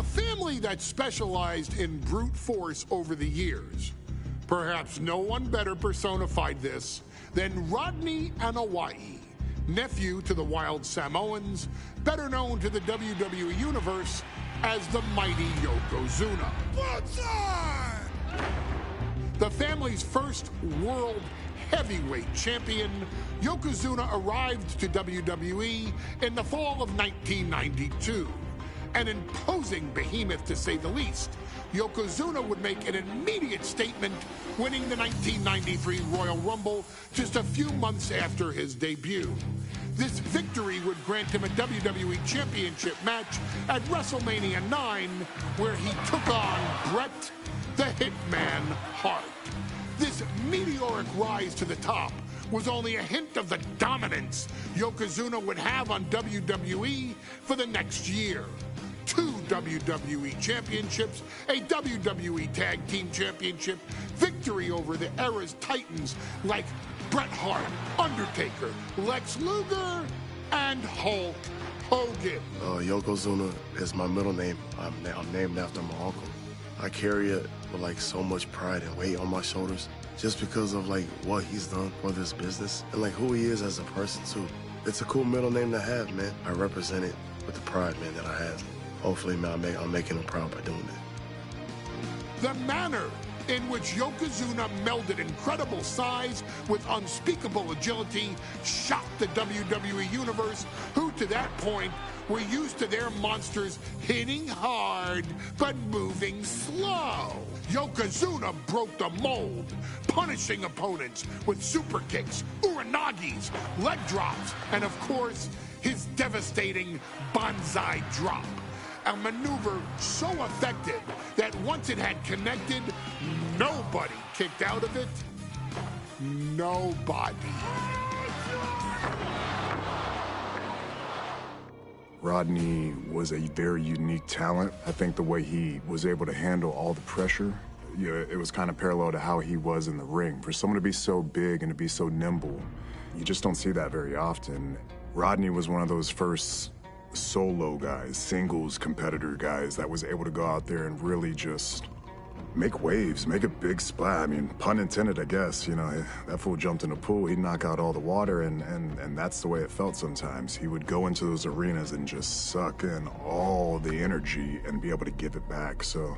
a family that specialized in brute force over the years. Perhaps no one better personified this than Rodney and Wwe, nephew to the Wild Samoans, better known to the WWE Universe as the mighty Yokozuna. The family's first world heavyweight champion, Yokozuna arrived to WWE in the fall of 1992. An imposing behemoth, to say the least, Yokozuna would make an immediate statement, winning the 1993 Royal Rumble just a few months after his debut. This victory would grant him a WWE Championship match at WrestleMania 9, where he took on Bret the Hitman Hart. This meteoric rise to the top was only a hint of the dominance Yokozuna would have on WWE for the next year. 2 WWE championships, a WWE Tag Team Championship, victory over the era's titans like Bret Hart, Undertaker, Lex Luger, and Hulk Hogan. Yokozuna is my middle name. I'm named after my uncle. I carry it with like so much pride and weight on my shoulders just because of like what he's done for this business and like who he is as a person too. It's a cool middle name to have, man. I represent it with the pride, man, that I have. Hopefully, man, I'm making him proud by doing it. The manner in which Yokozuna melded incredible size with unspeakable agility shocked the WWE Universe, who to that point were used to their monsters hitting hard but moving slow. Yokozuna broke the mold, punishing opponents with super kicks, uranagis, leg drops, and of course, his devastating Banzai drop. A maneuver so effective that once it had connected, nobody kicked out of it. Nobody. Rodney was a very unique talent. I think the way he was able to handle all the pressure, it was kind of parallel to how he was in the ring. For someone to be so big and to be so nimble, you just don't see that very often. Rodney was one of those first solo guys, singles competitor guys that was able to go out there and really just make waves, make a big splash. I mean, pun intended, I guess. You know, that fool jumped in a pool, he'd knock out all the water, and that's the way it felt sometimes. He would go into those arenas and just suck in all the energy and be able to give it back. So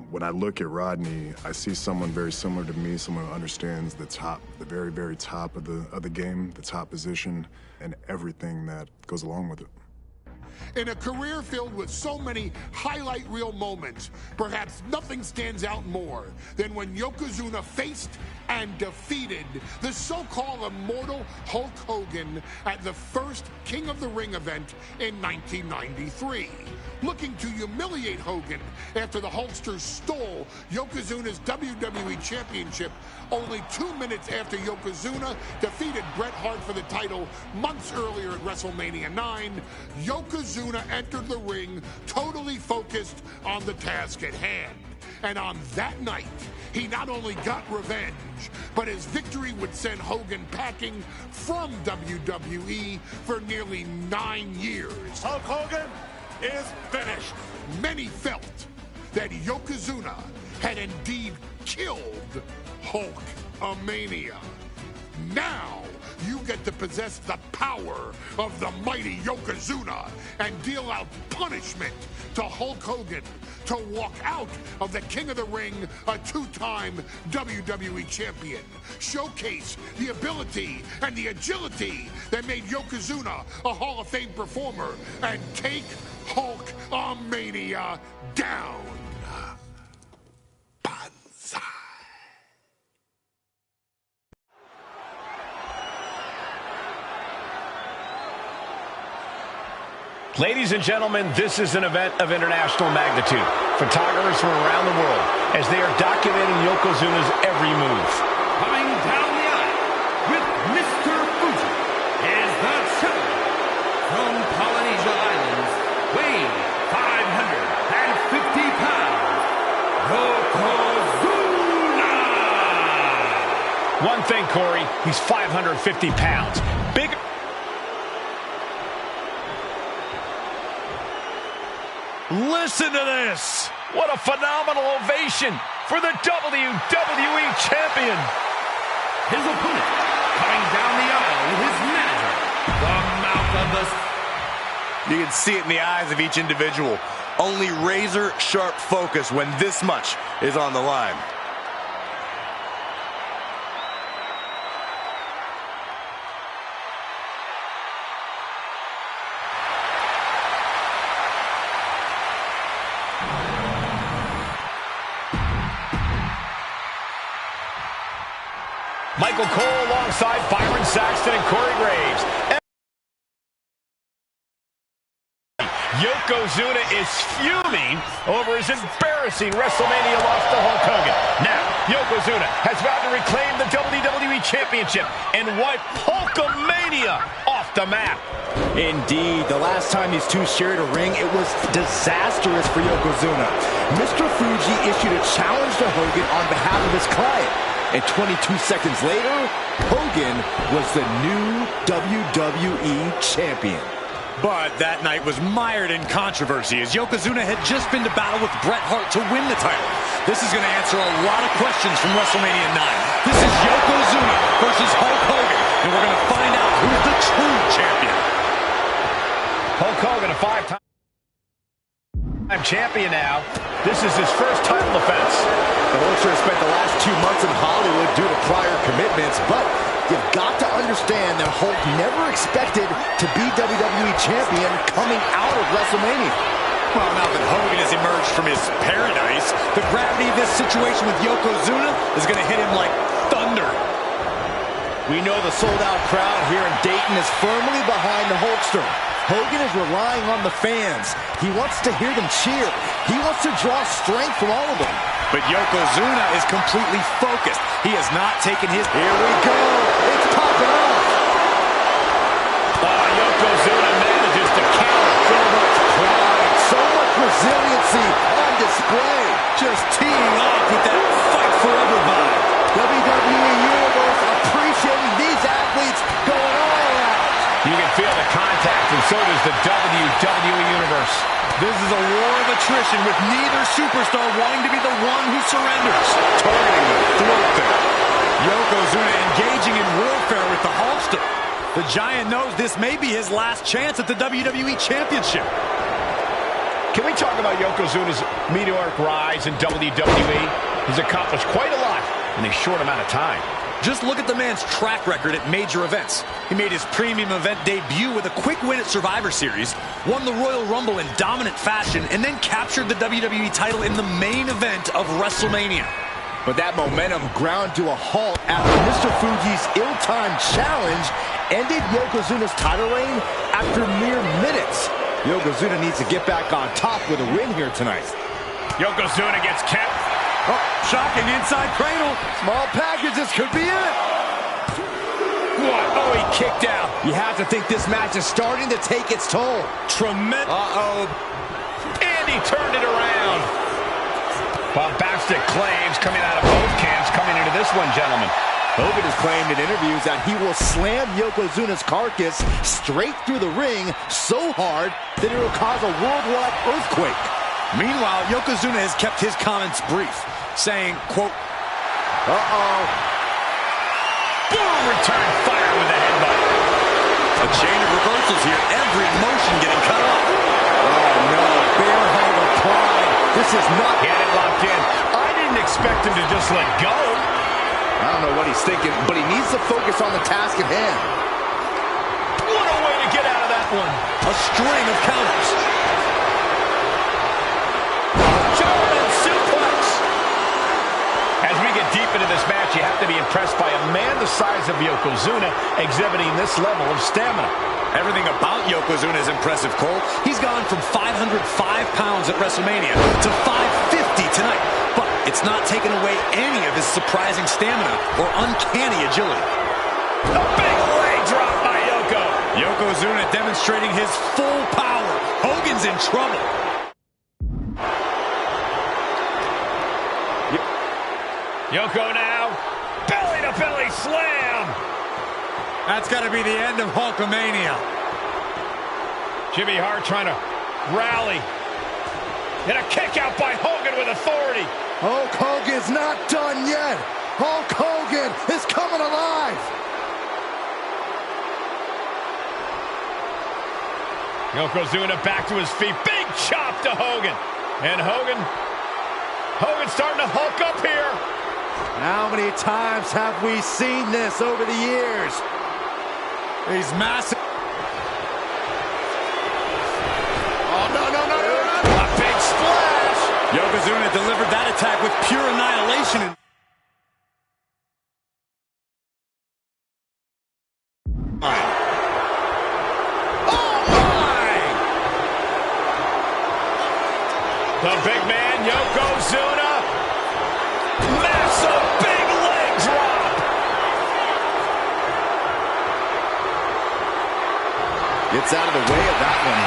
when I look at Rodney, I see someone very similar to me, someone who understands the top, the very, very top of the game, the top position, and everything that goes along with it. In a career filled with so many highlight reel moments, perhaps nothing stands out more than when Yokozuna faced and defeated the so-called immortal Hulk Hogan at the first King of the Ring event in 1993. Looking to humiliate Hogan after the Hulkster stole Yokozuna's WWE Championship only 2 minutes after Yokozuna defeated Bret Hart for the title months earlier at WrestleMania 9, Yokozuna entered the ring totally focused on the task at hand. And on that night, he not only got revenge, but his victory would send Hogan packing from WWE for nearly 9 years. Hulk Hogan is finished. Many felt that Yokozuna had indeed killed Hulkamania. Now, you get to possess the power of the mighty Yokozuna and deal out punishment to Hulk Hogan to walk out of the King of the Ring, a 2-time WWE champion. Showcase the ability and the agility that made Yokozuna a Hall of Fame performer and take Hulkamania down. Banzai. Ladies and gentlemen, this is an event of international magnitude. Photographers from around the world as they are documenting Yokozuna's every move. Coming down the aisle with Mr. Fuji is the champion from Polynesia Islands, weighing 550 pounds, Yokozuna! One thing, Corey, he's 550 pounds. Bigger. Listen to this. What a phenomenal ovation for the WWE Champion. His opponent, coming down the aisle with his manager, the mouth of the... You can see it in the eyes of each individual. Only razor-sharp focus when this much is on the line. Michael Cole alongside Byron Saxton and Corey Graves. Yokozuna is fuming over his embarrassing WrestleMania loss to Hulk Hogan. Now, Yokozuna has vowed to reclaim the WWE Championship and wipe Hulkamania off the map. Indeed, the last time these two shared a ring, it was disastrous for Yokozuna. Mr. Fuji issued a challenge to Hogan on behalf of his client. And 22 seconds later, Hogan was the new WWE Champion. But that night was mired in controversy as Yokozuna had just been to battle with Bret Hart to win the title. This is going to answer a lot of questions from WrestleMania 9. This is Yokozuna versus Hulk Hogan, and we're going to find out who's the true champion. Hulk Hogan, a five-time champion now. This is his first title defense. The Vulture has spent the last 2 months in Hollywood due to prior commitments, but you've got to understand that Hulk never expected to be WWE Champion coming out of WrestleMania. Well, now that Hogan has emerged from his paradise, the gravity of this situation with Yokozuna is going to hit him like thunder. We know the sold-out crowd here in Dayton is firmly behind the Hulkster. Hogan is relying on the fans. He wants to hear them cheer. He wants to draw strength from all of them. But Yokozuna is completely focused. He has not taken his... Here we go. It's popping off. Yokozuna manages to counter. So much pride, so much resiliency on display. Just teeing off with that fight forever vibe. WWE Universe appreciating these athletes going all out. You can feel the contact, and so does the WWE Universe. This is a war of attrition with neither superstar wanting to be the one who surrenders. Targeting the throat there. Yokozuna engaging in warfare with the Hulkster. The Giant knows this may be his last chance at the WWE Championship. Can we talk about Yokozuna's meteoric rise in WWE? He's accomplished quite a lot in a short amount of time. Just look at the man's track record at major events. He made his premium event debut with a quick win at Survivor Series, won the Royal Rumble in dominant fashion, and then captured the WWE title in the main event of WrestleMania. But that momentum ground to a halt after Mr. Fuji's ill-timed challenge ended Yokozuna's title reign after mere minutes. Yokozuna needs to get back on top with a win here tonight. Yokozuna gets kept. Oh, shocking inside cradle. Small package, this could be it. What? Oh, he kicked out. You have to think this match is starting to take its toll. Tremendous. Uh-oh. And he turned it around. Bombastic claims coming out of both camps coming into this one, gentlemen. Hogan has claimed in interviews that he will slam Yokozuna's carcass straight through the ring so hard that it will cause a worldwide earthquake. Meanwhile, Yokozuna has kept his comments brief, saying, quote, uh-oh. Boom! Return fire with a headbutt. A chain of reversals here, every motion getting cut off. Oh, no. Bear hug of pride. This is not... He had it locked in. I didn't expect him to just let go. I don't know what he's thinking, but he needs to focus on the task at hand. What a way to get out of that one. A string of counters. German suplex. As we get deep into this match, you have to be impressed by a man the size of Yokozuna exhibiting this level of stamina. Everything about Yokozuna is impressive, Cole. He's gone from 505 pounds at WrestleMania to 550 tonight. But it's not taken away any of his surprising stamina or uncanny agility. A big leg drop by Yoko. Yokozuna demonstrating his full power. Hogan's in trouble. Yoko now. Belly-to-belly slam. That's got to be the end of Hulkamania. Jimmy Hart trying to rally. And a kick out by Hogan with authority. Hulk Hogan's not done yet. Hulk Hogan is coming alive. Yokozuna back to his feet. Big chop to Hogan. And Hogan's starting to hulk up here. How many times have we seen this over the years? He's massive. Oh, no. A big splash. Yokozuna delivered that attack with pure annihilation. The big man, Yokozuna. Massive big leg drop. Gets out of the way of that one.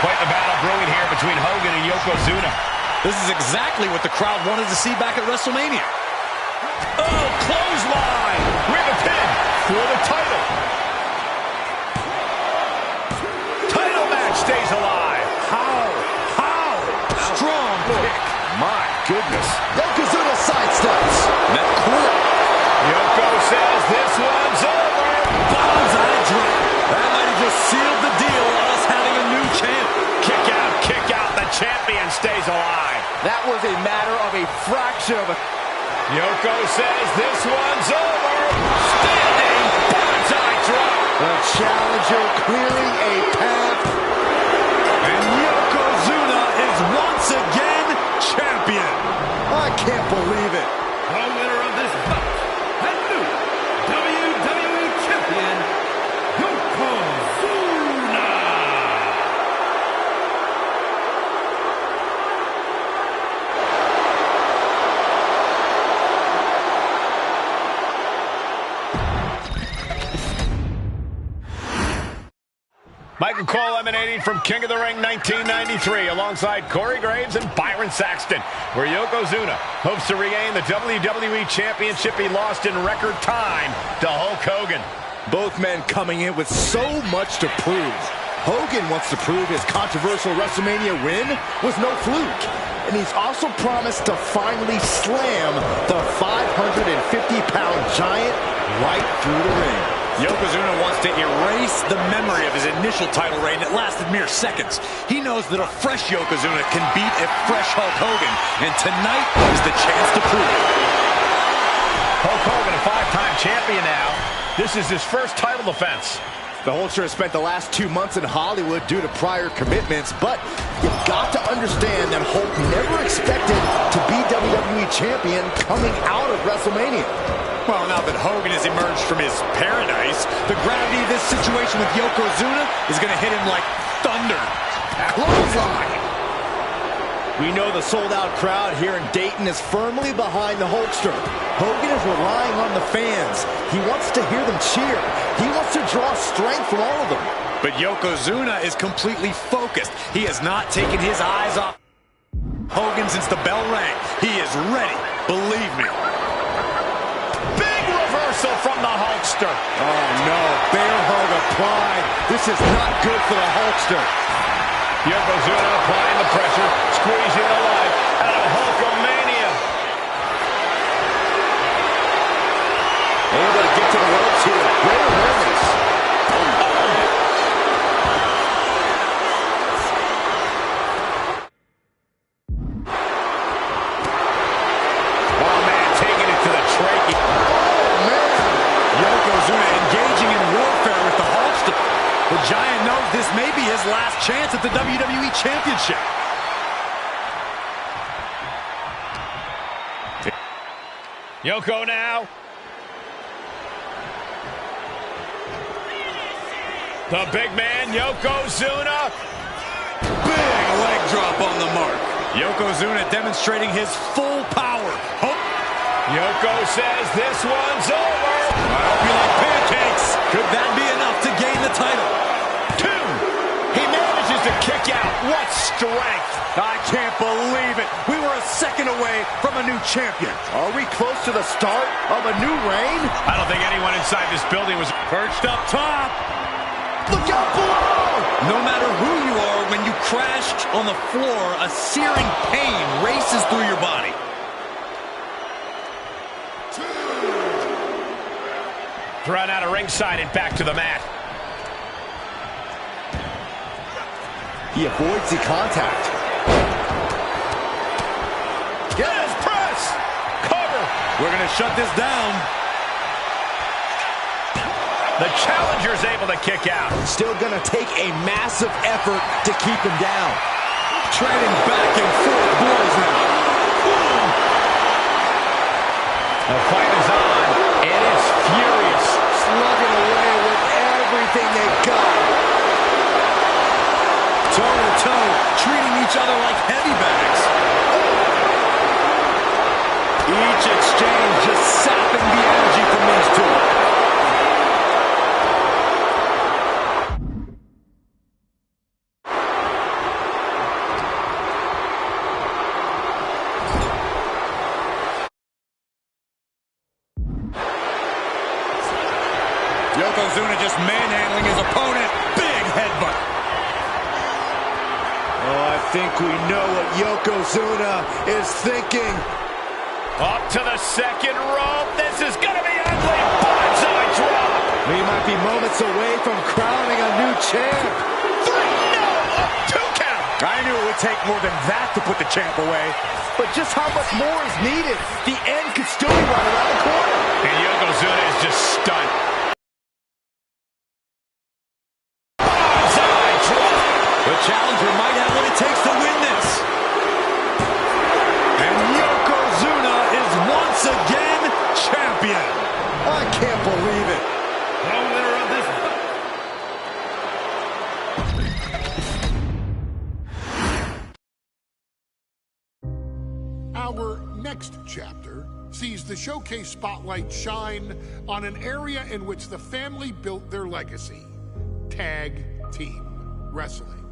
Quite the battle brewing here between Hogan and Yokozuna. This is exactly what the crowd wanted to see back at WrestleMania. Oh, clothesline. We have a pin for the title. Title match stays alive. How? Strong kick. My goodness. Yokozuna sidesteps. That cool. Yoko says this one's over. Bombs out of drop. That might have just sealed the deal on us having a new champ. Kick out. The champion stays alive. That was a matter of a fraction of a... Yoko says this one's over. Standing bonsai drop. The challenger clearing a path. And Yokozuna is once again champion. I can't believe it. The winner of this bout, and new WWE Champion, Yokozuna. Michael Cole emanating from King of the Ring 1993 alongside Corey Graves and Byron Saxton, where Yokozuna hopes to regain the WWE Championship he lost in record time to Hulk Hogan. Both men coming in with so much to prove. Hogan wants to prove his controversial WrestleMania win was no fluke. And he's also promised to finally slam the 550-pound giant right through the ring. Yokozuna wants to erase the memory of his initial title reign that lasted mere seconds. He knows that a fresh Yokozuna can beat a fresh Hulk Hogan, and tonight is the chance to prove it. Hulk Hogan, a 5-time champion now. This is his first title defense. The Hulkster has spent the last 2 months in Hollywood due to prior commitments, but you've got to understand that Hulk never expected to be WWE Champion coming out of WrestleMania. Well, now that Hogan has emerged from his paradise, the gravity of this situation with Yokozuna is going to hit him like thunder. Clothesline! We know the sold-out crowd here in Dayton is firmly behind the Hulkster. Hogan is relying on the fans. He wants to hear them cheer. He wants to draw strength from all of them. But Yokozuna is completely focused. He has not taken his eyes off Hogan since the bell rang. He is ready, believe me. Big reversal from the Hulkster. Oh no, bear hug applied. This is not good for the Hulkster. Yokozuna applying the pressure, squeezing the life out of Hulkamania. Able to get to the ropes here. Great awareness. Oh man, taking it to the trachea. Oh man. Yokozuna engaging in warfare with the Hulkster. The Giant knows this may be his last chance at the WWE Championship. Yoko now. The big man, Yokozuna. Big leg drop on the mark. Yokozuna demonstrating his full power. Yoko says this one's over. I hope you like pancakes. Could that be enough to gain the title? 2. He manages to kick out. What strength. I can't believe it. We were a second away from a new champion. Are we close to the start of a new reign? I don't think anyone inside this building was Perched up top. Look out below! No matter who you are, when you crash on the floor, a searing pain races through your body. Thrown out of ringside and back to the mat. He avoids the contact. Get his press! Cover! We're going to shut this down. The challenger's able to kick out. Still going to take a massive effort to keep him down. Trading back and forth blows now. Boom! The fight is on, and it's furious. Slugging away with everything they've got. Toe-to-toe, treating each other like heavy bags. Each exchange just sapping the energy from these two. Yokozuna just manhandling his opponent. Big headbutt. Oh, I think we know what Yokozuna is thinking. Up to the second rope. This is going to be ugly. Bonsai drop. We might be moments away from crowning a new champ. 3, no, up 2 count. I knew it would take more than that to put the champ away. But just how much more is needed? The end could still be right around the corner. And Yokozuna is just stunned. Bonsai drop. The challenger might have what it takes to win this. And Yokozuna is once again champion. I can't believe it. The winner of this. Our next chapter sees the showcase spotlight shine on an area in which the family built their legacy: tag team wrestling.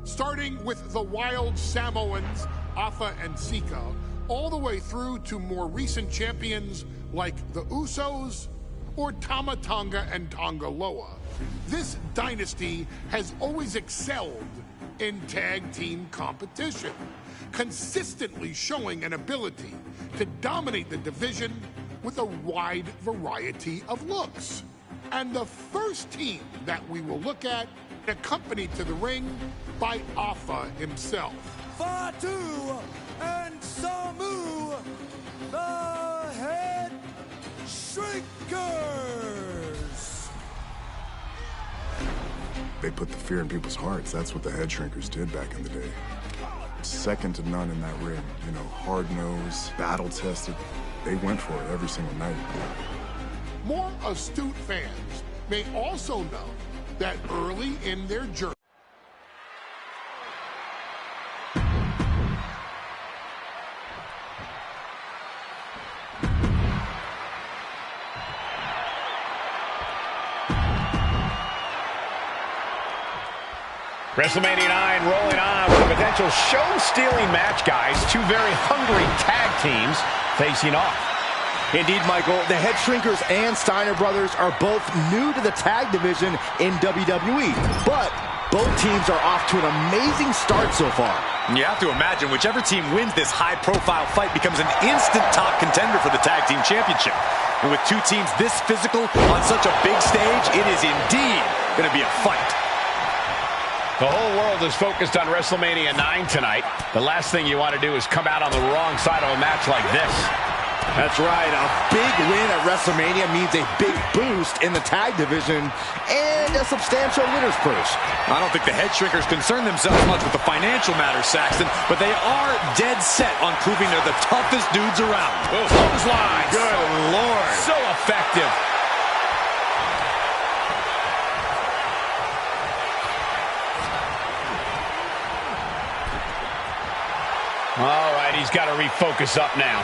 Starting with the wild Samoans, Afa and Sika, all the way through to more recent champions like the Usos or Tama Tonga and Tonga Loa. This dynasty has always excelled in tag team competition, consistently showing an ability to dominate the division with a wide variety of looks. And the first team that we will look at, accompanied to the ring by Afa himself. Fatu and Samu, the Head Shrinkers. They put the fear in people's hearts. That's what the Head Shrinkers did back in the day. Second to none in that ring. You know, hard-nosed, battle-tested. They went for it every single night. More astute fans may also know that early in their journey, WrestleMania 9 rolling on with a potential show-stealing match, guys. Two very hungry tag teams facing off. Indeed, Michael, the Head Shrinkers and Steiner Brothers are both new to the tag division in WWE, but both teams are off to an amazing start so far. You have to imagine whichever team wins this high-profile fight becomes an instant top contender for the tag team championship. And with two teams this physical on such a big stage, it is indeed going to be a fight. The whole world is focused on WrestleMania 9 tonight. The last thing you want to do is come out on the wrong side of a match like this. That's right. A big win at WrestleMania means a big boost in the tag division and a substantial winner's purse. I don't think the Head Shrinkers concern themselves much with the financial matters, Saxton, but they are dead set on proving they're the toughest dudes around. Clotheslines. Good Lord. So effective. All right, he's got to refocus up now.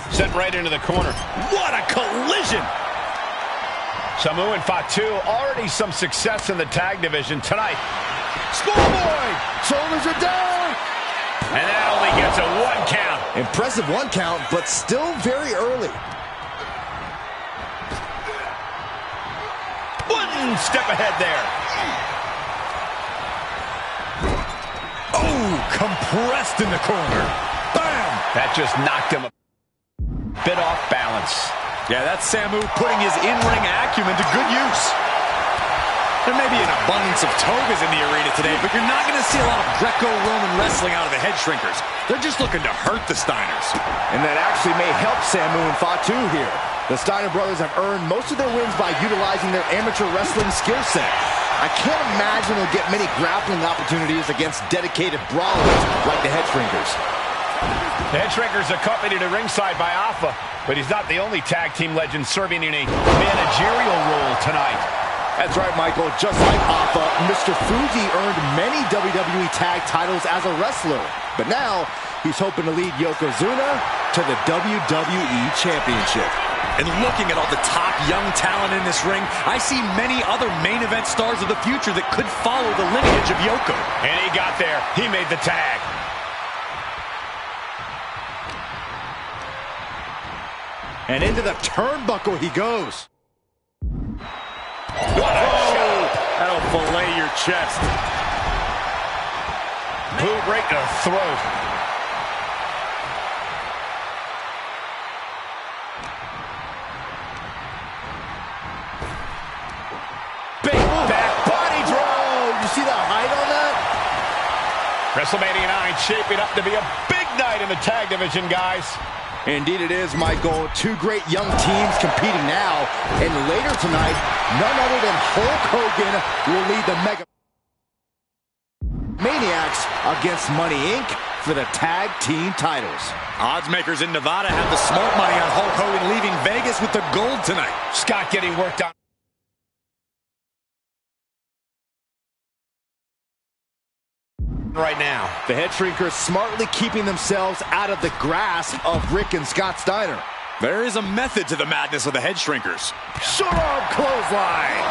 Sent right into the corner. What a collision! Samu and Fatu, already some success in the tag division tonight. Schoolboy! Shoulders are down! And that only gets a 1 count. Impressive 1 count, but still very early. Wouldn't one step ahead there. Oh, compressed in the corner. Bam! That just knocked him a bit off balance. Yeah, that's Samu putting his in-ring acumen to good use. There may be an abundance of togas in the arena today, but you're not going to see a lot of Greco-Roman wrestling out of the head shrinkers. They're just looking to hurt the Steiners. And that actually may help Samu and Fatu here. The Steiner brothers have earned most of their wins by utilizing their amateur wrestling skill set. I can't imagine they'll get many grappling opportunities against dedicated brawlers like the head shrinkers. The head shrinkers accompanied at ringside by Alpha, but he's not the only tag team legend serving in a managerial role tonight. That's right, Michael. Just like Alpha, Mr. Fuji earned many WWE tag titles as a wrestler. But now, he's hoping to lead Yokozuna to the WWE Championship. And looking at all the top young talent in this ring, I see many other main event stars of the future that could follow the lineage of Yoko. And he got there. He made the tag. And into the turnbuckle he goes. What a shot. That'll fillet your chest. Boot right to the throat. Big back body drop. You see the height on that? WrestleMania 9 shaping up to be a big night in the tag division, guys. Indeed it is, Michael. Two great young teams competing now. And later tonight, none other than Hulk Hogan will lead the Mega Maniacs against Money Inc. for the tag team titles. Odds makers in Nevada have the smart money on Hulk Hogan leaving Vegas with the gold tonight. Scott getting worked on. Right now. The head shrinkers smartly keeping themselves out of the grasp of Rick and Scott Steiner. There is a method to the madness of the head shrinkers. Short arm clothesline.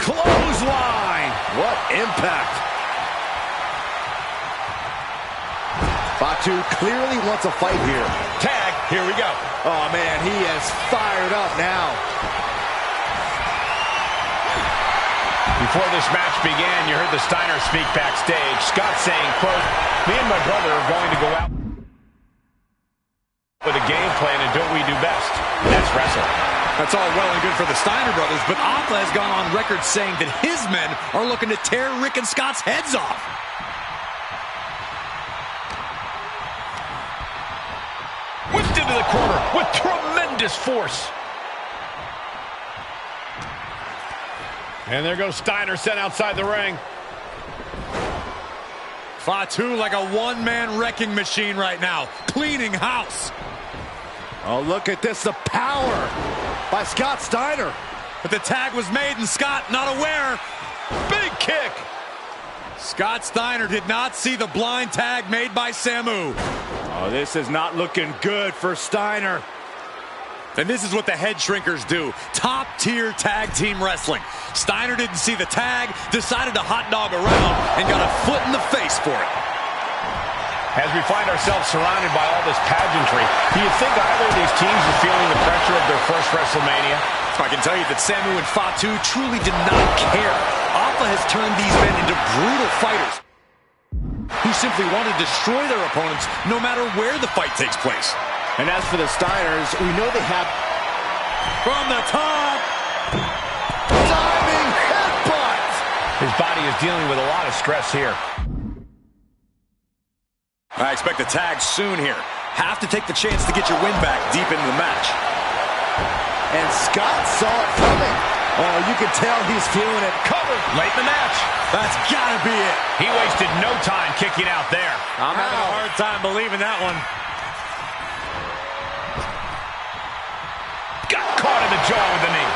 Clothesline. What impact. Fatu clearly wants a fight here. Tag, here we go. Oh man, he is fired up now. Before this match began, you heard the Steiners speak backstage. Scott saying, quote, "Me and my brother are going to go out with a game plan and do what we do best. And that's wrestle." That's all well and good for the Steiner brothers, but Alpha has gone on record saying that his men are looking to tear Rick and Scott's heads off. Whipped into the corner with tremendous force. And there goes Steiner sent outside the ring. Fatu like a one-man wrecking machine right now, cleaning house. Oh, look at this, the power by Scott Steiner. But the tag was made and Scott not aware. Big kick. Scott Steiner did not see the blind tag made by Samu. Oh, this is not looking good for Steiner. And this is what the head shrinkers do. Top-tier tag team wrestling. Steiner didn't see the tag, decided to hot dog around, and got a foot in the face for it. As we find ourselves surrounded by all this pageantry, do you think either of these teams is feeling the pressure of their first WrestleMania? I can tell you that Samu and Fatu truly did not care. Alpha has turned these men into brutal fighters who simply want to destroy their opponents no matter where the fight takes place. And as for the Steiners, we know they have... From the top! Diving headbutt! His body is dealing with a lot of stress here. I expect a tag soon here. Have to take the chance to get your win back deep into the match. And Scott saw it coming. Oh, you can tell he's feeling it. Covered late in the match. That's gotta be it. He wasted no time kicking out there. I'm having a hard time believing that one. Got caught in the jaw with the knee.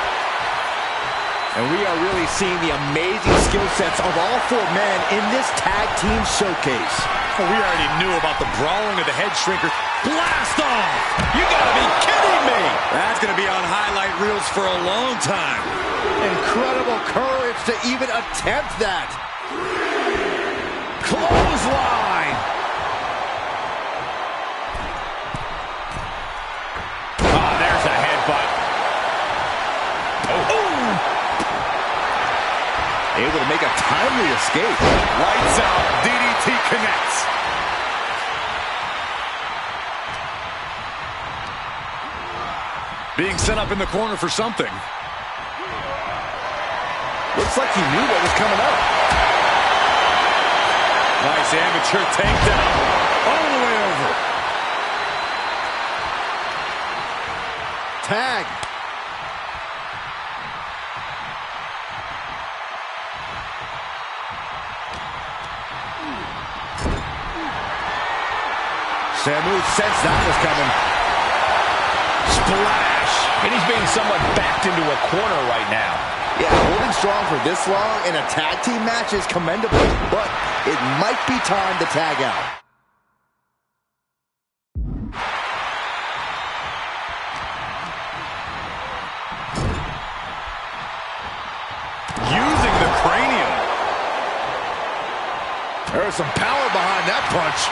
And we are really seeing the amazing skill sets of all four men in this tag team showcase. Well, we already knew about the brawling of the head shrinker. Blast off! You gotta be kidding me! That's gonna be on highlight reels for a long time. Incredible courage to even attempt that. Clothesline! Ah, there's a headbutt. able to make a timely escape. Lights out. DDT connects. Being set up in the corner for something. Looks like he knew what was coming up. Nice amateur takedown. All the way over. Tag. Samu sensed that was coming. Splash. And he's being somewhat backed into a corner right now. Yeah, holding strong for this long in a tag team match is commendable, but it might be time to tag out. Using the cranium. There was some power behind that punch.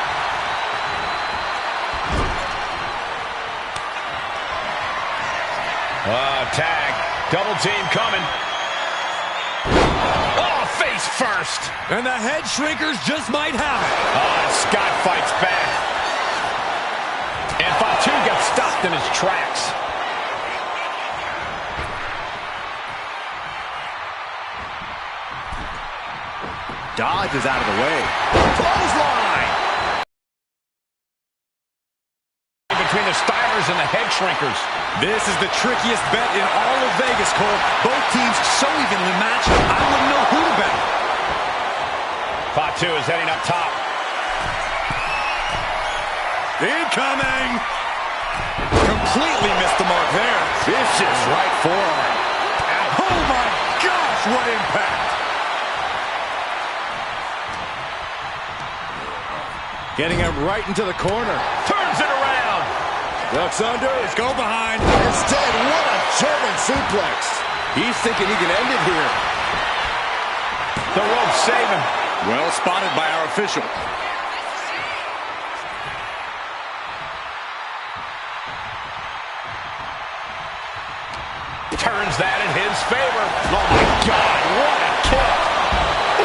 Tag. Double team coming. Oh, face first. And the head shrinkers just might have it. Scott fights back. And Fatu gets stopped in his tracks. Dodges out of the way. Clothesline. Between the Stylers and the head shrinkers. This is the trickiest bet in all of Vegas, Cole. Both teams so evenly matched, I wouldn't know who to bet. Fatu is heading up top. Incoming! Completely missed the mark there. Vicious right forearm. Oh my gosh, what impact! Getting him right into the corner. Turns it around. Ducks under. Let's go behind. Instead, what a German suplex. He's thinking he can end it here. The rope saving. Well spotted by our official. Turns that in his favor. Oh my God, what a kick.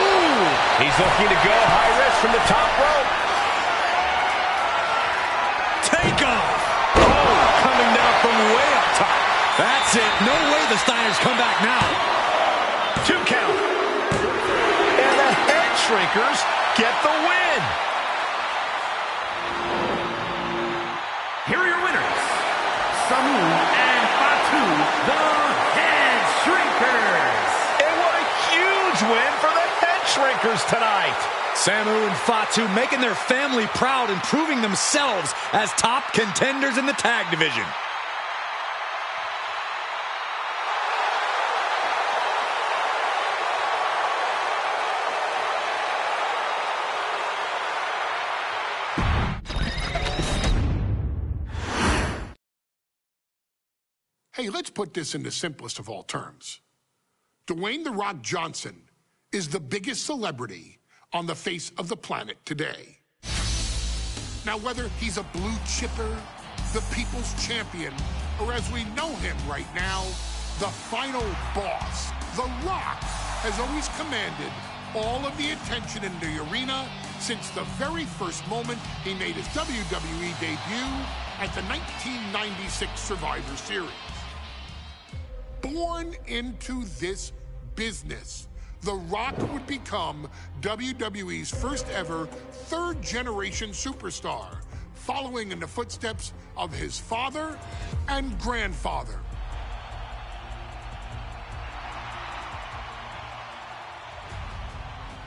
Ooh. He's looking to go high risk from the top rope. Take off. Oh, coming down from way up top. That's it. No way the Steiners come back now. 2 count. And the head shrinkers get the win. Here are your winners, Samu and Fatu, the Head Shrinkers. And what a huge win for the Head Shrinkers tonight. Samu and Fatu making their family proud and proving themselves as top contenders in the tag division. Hey, let's put this in the simplest of all terms. Dwayne "The Rock" Johnson is the biggest celebrity on the face of the planet today. Now, whether he's a blue chipper, the people's champion, or as we know him right now, the final boss, The Rock has always commanded all of the attention in the arena since the very first moment he made his WWE debut at the 1996 Survivor Series. Born into this business, The Rock would become WWE's first ever third-generation superstar, following in the footsteps of his father and grandfather.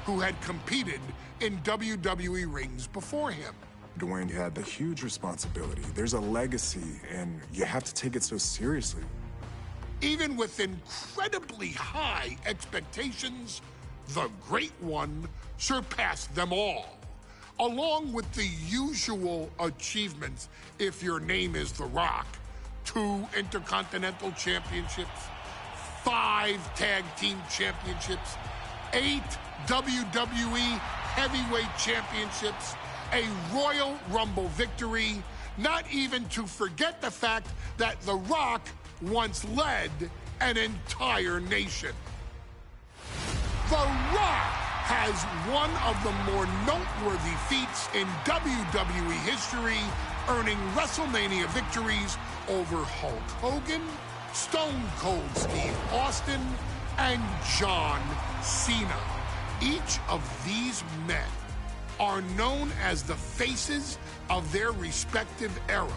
Who had competed in WWE rings before him. Dwayne had the huge responsibility. There's a legacy, and you have to take it so seriously. Even with incredibly high expectations, the Great One surpassed them all, along with the usual achievements if your name is The Rock: 2 Intercontinental Championships, 5 Tag Team Championships, 8 WWE Heavyweight Championships, a Royal Rumble victory, not even to forget the fact that The Rock once led an entire nation. The Rock has one of the more noteworthy feats in WWE history, earning WrestleMania victories over Hulk Hogan, Stone Cold Steve Austin, and John Cena. Each of these men are known as the faces of their respective era.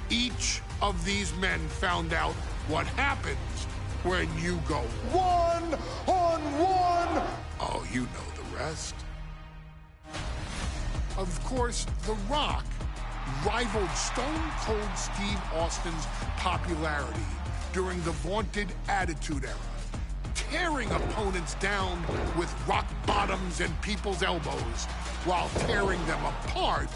Each of these men found out what happens when you go one-on-one. Oh, you know the rest. Of course, The Rock rivaled Stone Cold Steve Austin's popularity during the vaunted Attitude Era, tearing opponents down with rock bottoms and people's elbows while tearing them apart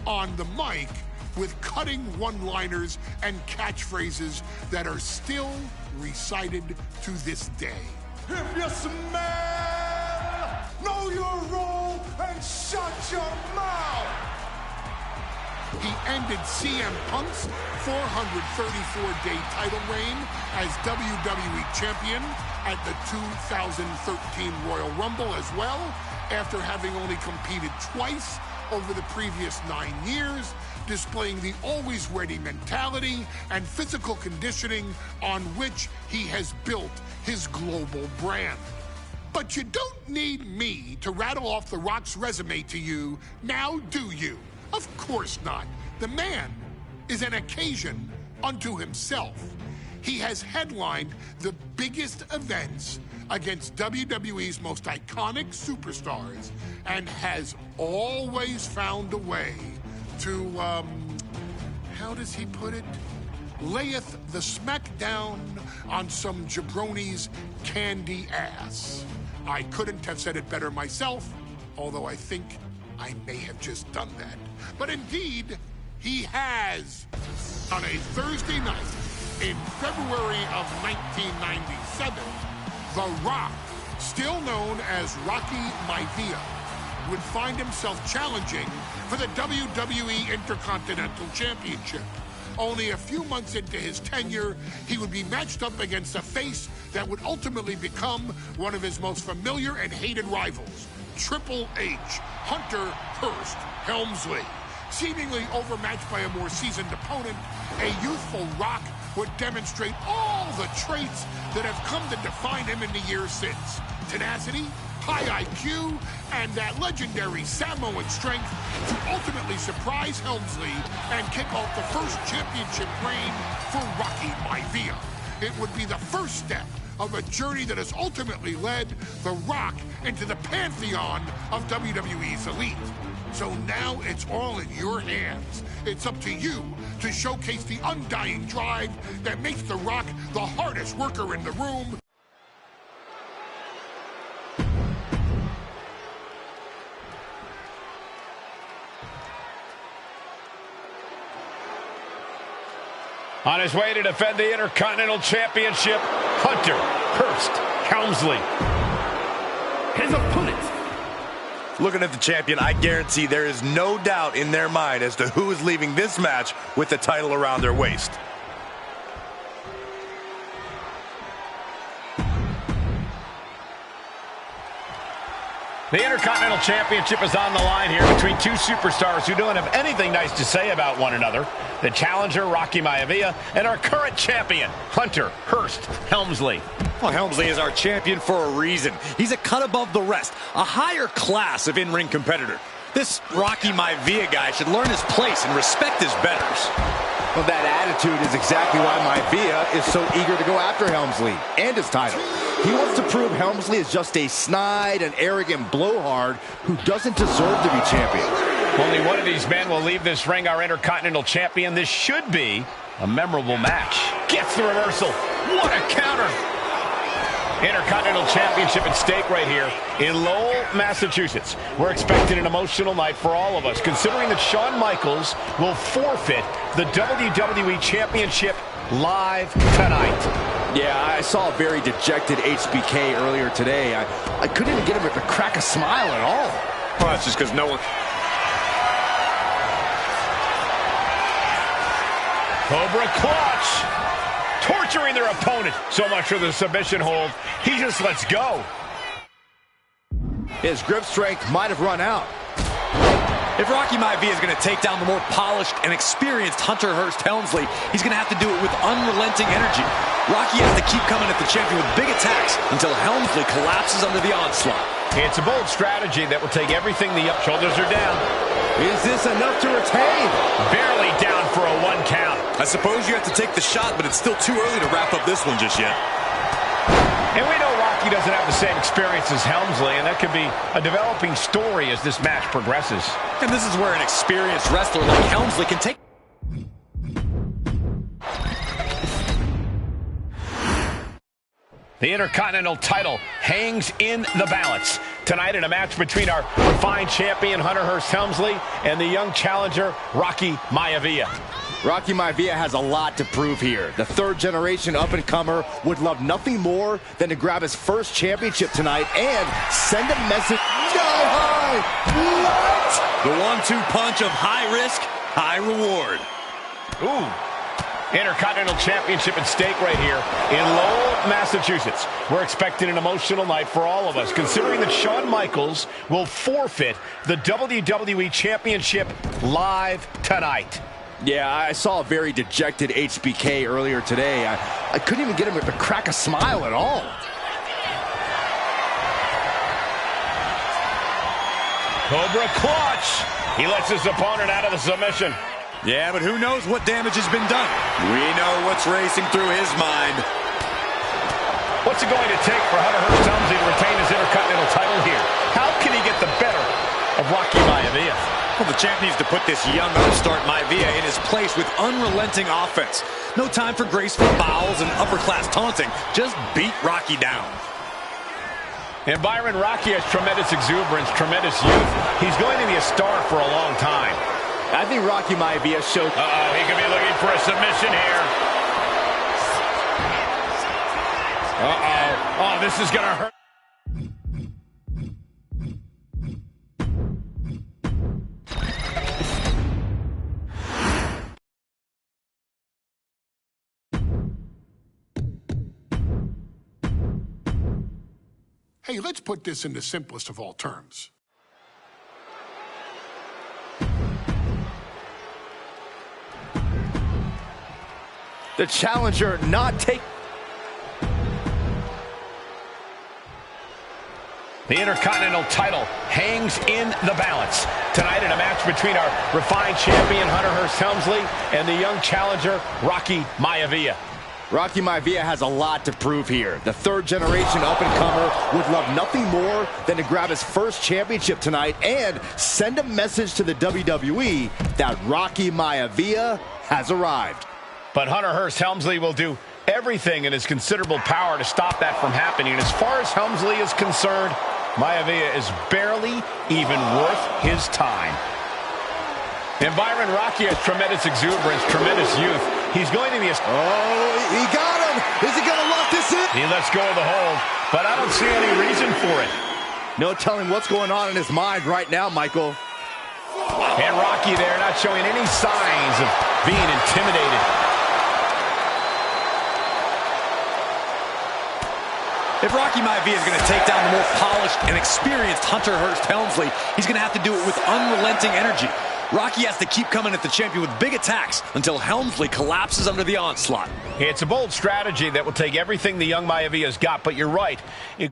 on the mic with cutting one-liners and catchphrases that are still recited to this day. If you smell, know your role and shut your mouth. He ended CM Punk's 434-day title reign as WWE Champion at the 2013 Royal Rumble as well, after having only competed twice over the previous 9 years, displaying the always ready mentality and physical conditioning on which he has built his global brand. But you don't need me to rattle off The Rock's resume to you, now do you? Of course not. The man is an occasion unto himself. He has headlined the biggest events against WWE's most iconic superstars and has always found a way to, how does he put it? Layeth the smackdown on some jabroni's candy ass. I couldn't have said it better myself, although I think I may have just done that. But indeed, he has. On a Thursday night in February of 1997, The Rock, still known as Rocky Maivia, would find himself challenging for the WWE Intercontinental Championship. Only a few months into his tenure, he would be matched up against a face that would ultimately become one of his most familiar and hated rivals, Triple H, Hunter Hearst Helmsley. Seemingly overmatched by a more seasoned opponent, a youthful Rock would demonstrate all the traits that have come to define him in the years since. Tenacity, high IQ, and that legendary Samoan strength to ultimately surprise Helmsley and kick off the first championship reign for Rocky Maivia. It would be the first step of a journey that has ultimately led The Rock into the pantheon of WWE's elite. So now it's all in your hands. It's up to you to showcase the undying drive that makes The Rock the hardest worker in the room. On his way to defend the Intercontinental Championship, Hunter Hearst Helmsley. His opponent. Looking at the champion, I guarantee there is no doubt in their mind as to who is leaving this match with the title around their waist. The Intercontinental Championship is on the line here between two superstars who don't have anything nice to say about one another. The challenger, Rocky Maivia, and our current champion, Hunter Hearst Helmsley. Well, Helmsley is our champion for a reason. He's a cut above the rest, a higher class of in-ring competitor. This Rocky Maivia guy should learn his place and respect his betters. Well, that attitude is exactly why Maivia is so eager to go after Helmsley and his title. He wants to prove Helmsley is just a snide and arrogant blowhard who doesn't deserve to be champion. Only one of these men will leave this ring our Intercontinental Champion. This should be a memorable match. Gets the reversal. What a counter. Intercontinental Championship at stake right here in Lowell, Massachusetts. We're expecting an emotional night for all of us, considering that Shawn Michaels will forfeit the WWE Championship live tonight. Yeah, I saw a very dejected HBK earlier today. I couldn't even get him to crack a smile at all. Well, that's just because no one... Cobra clutch. Torturing their opponent. So much for the submission hold. He just lets go. His grip strength might have run out. If Rocky Maivia is going to take down the more polished and experienced Hunter Hearst Helmsley, he's going to have to do it with unrelenting energy. Rocky has to keep coming at the champion with big attacks until Helmsley collapses under the onslaught. It's a bold strategy that will take everything the shoulders are down. Is this enough to retain? Barely down for a 1 count. I suppose you have to take the shot, but it's still too early to wrap up this one just yet. And we know Rocky doesn't have the same experience as Helmsley, and that could be a developing story as this match progresses. And this is where an experienced wrestler like Helmsley can take... The Intercontinental title hangs in the balance tonight in a match between our refined champion Hunter Hearst Helmsley and the young challenger Rocky Maivia. Rocky Maivia has a lot to prove here. The third-generation up-and-comer would love nothing more than to grab his first championship tonight and send a message sky high. What? The 1-2 punch of high risk, high reward. Ooh. Intercontinental Championship at stake right here in Lowell, Massachusetts. We're expecting an emotional night for all of us, considering that Shawn Michaels will forfeit the WWE Championship live tonight. Yeah, I saw a very dejected HBK earlier today. I couldn't even get him to crack a smile at all. Cobra clutch. He lets his opponent out of the submission. Yeah, but who knows what damage has been done. We know what's racing through his mind. What's it going to take for Hunter Hearst Helmsley to retain his Intercontinental title here? How can he get the better of Rocky Maivia? Well, the champ needs to put this young upstart Maivia in his place with unrelenting offense. No time for graceful bows and upper-class taunting. Just beat Rocky down. And Byron, Rocky has tremendous exuberance, tremendous youth. He's going to be a star for a long time. I think Rocky Maivia showed... Uh-oh, he could be looking for a submission here. Uh-oh. Oh, this is going to hurt. Hey, let's put this in the simplest of all terms. The challenger not take... The Intercontinental title hangs in the balance tonight in a match between our refined champion Hunter Hearst Helmsley and the young challenger Rocky Maivia. Rocky Maivia has a lot to prove here. The third-generation up-and-comer would love nothing more than to grab his first championship tonight and send a message to the WWE that Rocky Maivia has arrived. But Hunter Hearst Helmsley will do everything in his considerable power to stop that from happening. And as far as Helmsley is concerned, Maivia is barely even worth his time. And Byron, Rocky has tremendous exuberance, tremendous youth. He's going to be a... Oh, he got him! Is he going to lock this in? He lets go of the hold, but I don't see any reason for it. No telling what's going on in his mind right now, Michael. And Rocky there not showing any signs of being intimidated. If Rocky Maivia is going to take down the more polished and experienced Hunter Hearst Helmsley, he's going to have to do it with unrelenting energy. Rocky has to keep coming at the champion with big attacks until Helmsley collapses under the onslaught. It's a bold strategy that will take everything the young Maivia's got, but you're right. It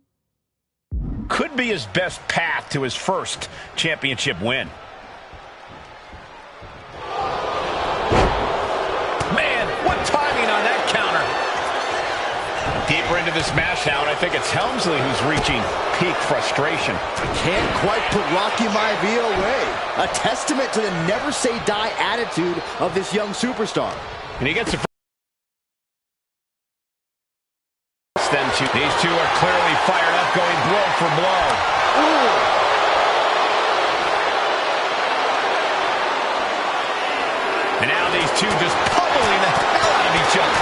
could be his best path to his first championship win. Man, what timing on that counter. Deeper into this match now, and I think it's Helmsley who's reaching peak frustration. Can't quite put Rocky Maivia away. A testament to the never-say-die attitude of this young superstar. And he gets a... These two are clearly fired up, going blow for blow. Ooh. And now these two just pummeling the hell out of each other.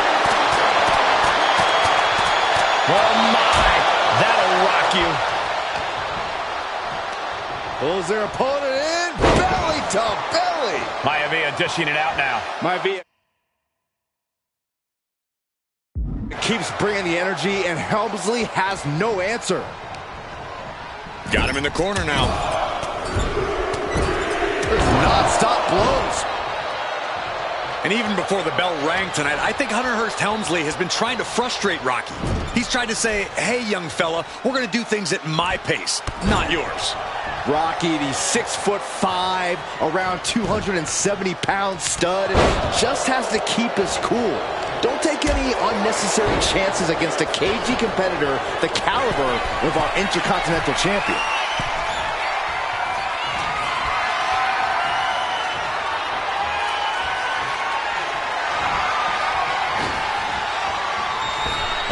Oh my, that'll rock you. Pulls their opponent in, belly to belly. Maivia dishing it out now. Maivia keeps bringing the energy, and Helmsley has no answer. Got him in the corner now. Non-stop blows. And even before the bell rang tonight, I think Hunter Hearst Helmsley has been trying to frustrate Rocky. He's tried to say, hey, young fella, we're going to do things at my pace, not yours. Rocky, the 6'5", around 270-pound stud, just has to keep his cool. Don't take any unnecessary chances against a cagey competitor the caliber of our Intercontinental Champion.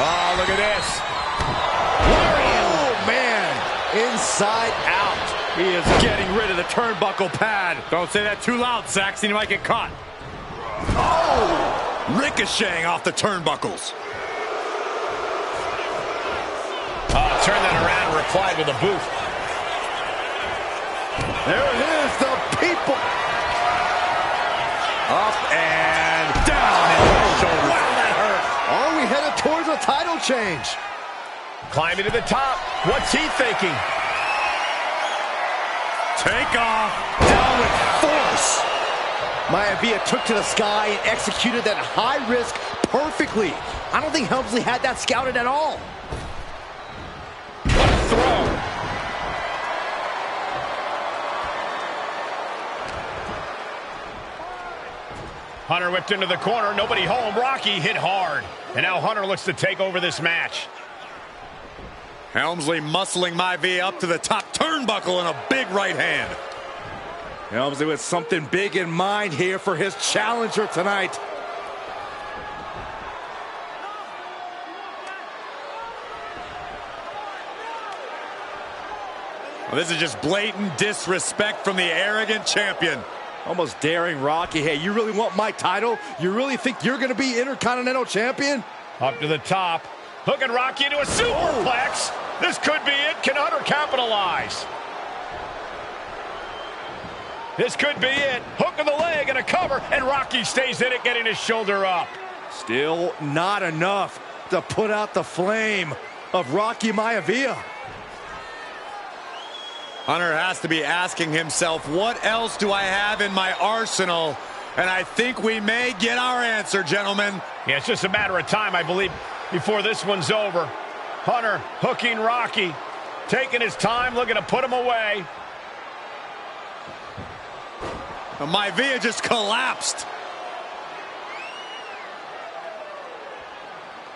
Oh, look at this. Oh, man. Inside out. He is getting rid of the turnbuckle pad. Don't say that too loud, Saxton. You might get caught. Oh! Ricocheting off the turnbuckles. Oh, turn that around and replied with a boot. There it is, the people. Up and down into the shoulder. Wow, that hurt. Are we headed towards a title change? Climbing to the top. What's he thinking? Take off. Down with force. Maivia took to the sky and executed that high risk perfectly. I don't think Helmsley had that scouted at all. What a throw. Hunter whipped into the corner. Nobody home. Rocky hit hard. And now Hunter looks to take over this match. Helmsley muscling Maivia up to the top turnbuckle in a big right hand. Helmsley with something big in mind here for his challenger tonight. Well, this is just blatant disrespect from the arrogant champion. Almost daring Rocky. Hey, you really want my title? You really think you're going to be Intercontinental Champion? Up to the top. Hooking Rocky into a superplex. This could be it. Can Hunter capitalize? This could be it. Hook of the leg and a cover, and Rocky stays in it, getting his shoulder up. Still not enough to put out the flame of Rocky Maivia. Hunter has to be asking himself, what else do I have in my arsenal? And I think we may get our answer, gentlemen. Yeah, it's just a matter of time, I believe, before this one's over. Hunter hooking Rocky, taking his time, looking to put him away. Maivia just collapsed.